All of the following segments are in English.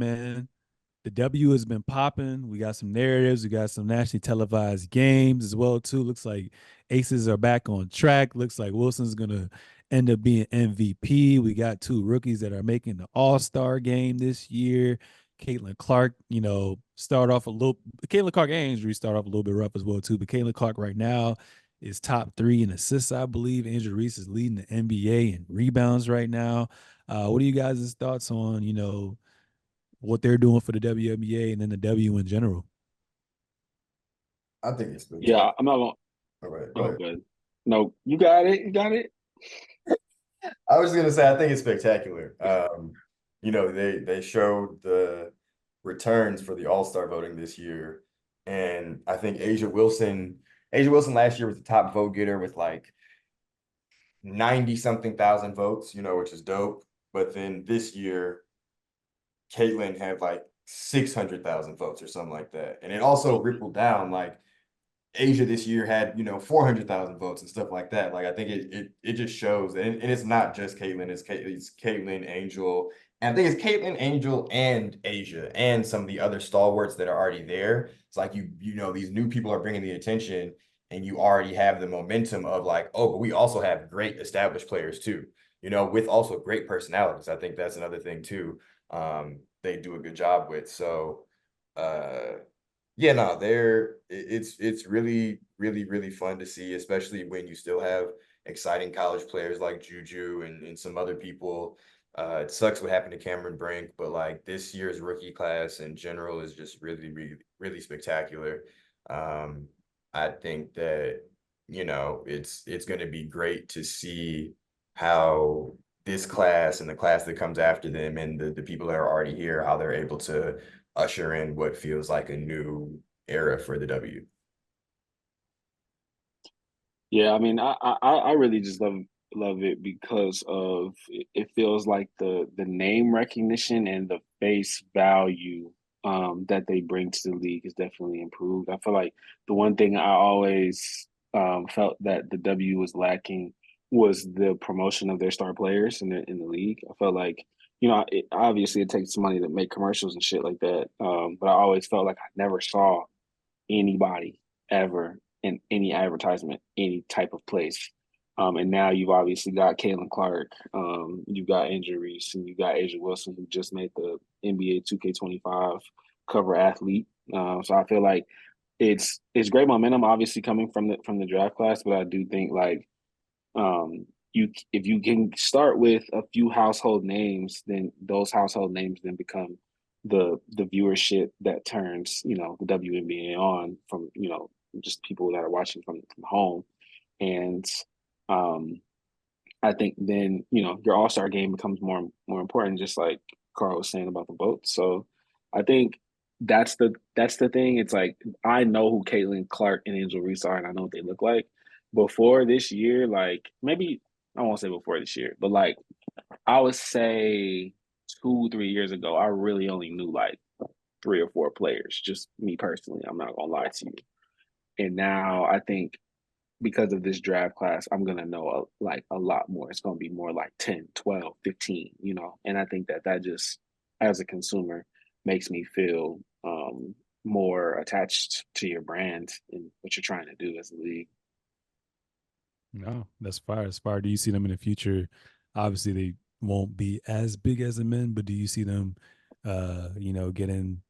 man. The W has been popping. We got some narratives. We got some nationally televised games as well too. Looks like Aces are back on track. Looks like Wilson's gonna end up being MVP. We got two rookies that are making the All-Star game this year. Caitlin Clark, start off a little. Caitlin Clark and Andrew start off a little bit rough as well too. But Caitlin Clark right now is top three in assists, I believe. Angel Reese is leading the NBA in rebounds right now. What are you guys' thoughts on what they're doing for the WNBA and then the W in general? I think it's Yeah, spectacular. I'm not gonna. All right, go Oh, ahead. good. No, you got it. You got it. I was gonna say I think it's spectacular. They showed the returns for the All-Star voting this year, and I think Asia Wilson last year was the top vote getter with like 90 something thousand votes, which is dope. But then this year, Caitlin had like 600,000 votes or something like that, and it also rippled down like Asia this year had 400,000 votes and stuff like that. Like I think it just shows, and it's not just Caitlyn. It's Caitlyn, Angel, and I think it's Caitlyn, Angel, and Asia, and some of the other stalwarts that are already there. It's like these new people are bringing the attention, and you already have the momentum of like, oh, but we also have great established players too. With also great personalities. I think that's another thing too. They do a good job with. So. Yeah, no, it's really, really, really fun to see, especially when you still have exciting college players like Juju and some other people. It sucks what happened to Cameron Brink, but like this year's rookie class in general is just really, really, really spectacular. Um, I think that, it's going to be great to see how this class and the class that comes after them and the people that are already here, how they're able to usher in what feels like a new era for the W. Yeah, I mean, I really just love it because of it feels like the name recognition and the face value that they bring to the league is definitely improved. I feel like the one thing I always felt that the W was lacking was the promotion of their star players in the league. I felt like obviously it takes money to make commercials and shit like that, but I always felt like I never saw anybody ever in any advertisement, any type of place. And now you've obviously got Caitlin Clark, you've got Angel Reese, and you got Asia Wilson, who just made the NBA 2K25 cover athlete. So I feel like it's great momentum, obviously coming from the draft class, but I do think like you if you can start with a few household names, then those household names then become the viewership that turns the WNBA on from just people that are watching from home, and um, I think then your All Star game becomes more important, just like Carl was saying about the vote. So I think that's the thing. It's like I know who Caitlin Clark and Angel Reese are, and I know what they look like. Before this year, like maybe I won't say before this year, but like I would say 2, 3 years ago, I really only knew like 3 or 4 players. Just me personally, I'm not gonna lie to you. And now I think because of this draft class, I'm going to know like a lot more. It's going to be more like 10, 12, 15, and I think that just, as a consumer, makes me feel more attached to your brand and what you're trying to do as a league. No, that's fire. That's fire. Do you see them in the future? Obviously, they won't be as big as the men, but do you see them, getting,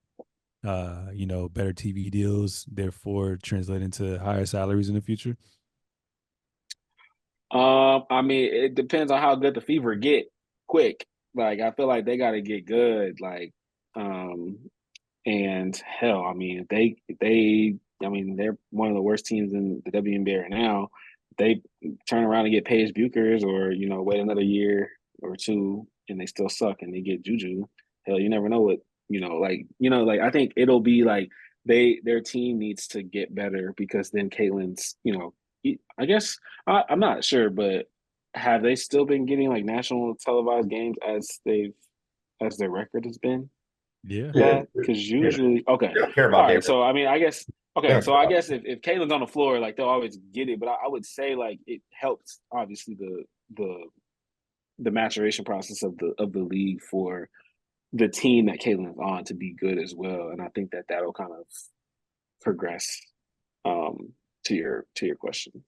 better TV deals, therefore translating to higher salaries in the future? I mean, it depends on how good the Fever get quick. Like, I feel like they got to get good. Like, um, and hell, I mean, I mean, they're one of the worst teams in the WNBA right now. They turn around and get Paige Buchers, or wait another year or two, and they still suck, and they get Juju. Hell, you never know what like I think it'll be like their team needs to get better because then Caitlin's I guess I'm not sure, but have they still been getting like national televised games as their record has been? Yeah. Yeah, That because yeah. usually okay, They don't care all about their right. So I mean, I guess they okay. don't So care I about guess if Caitlin's on the floor, like they'll always get it. But I would say like it helps obviously the maturation process of the league for the team that Caitlin's on to be good as well. And I think that that'll kind of progress to your question.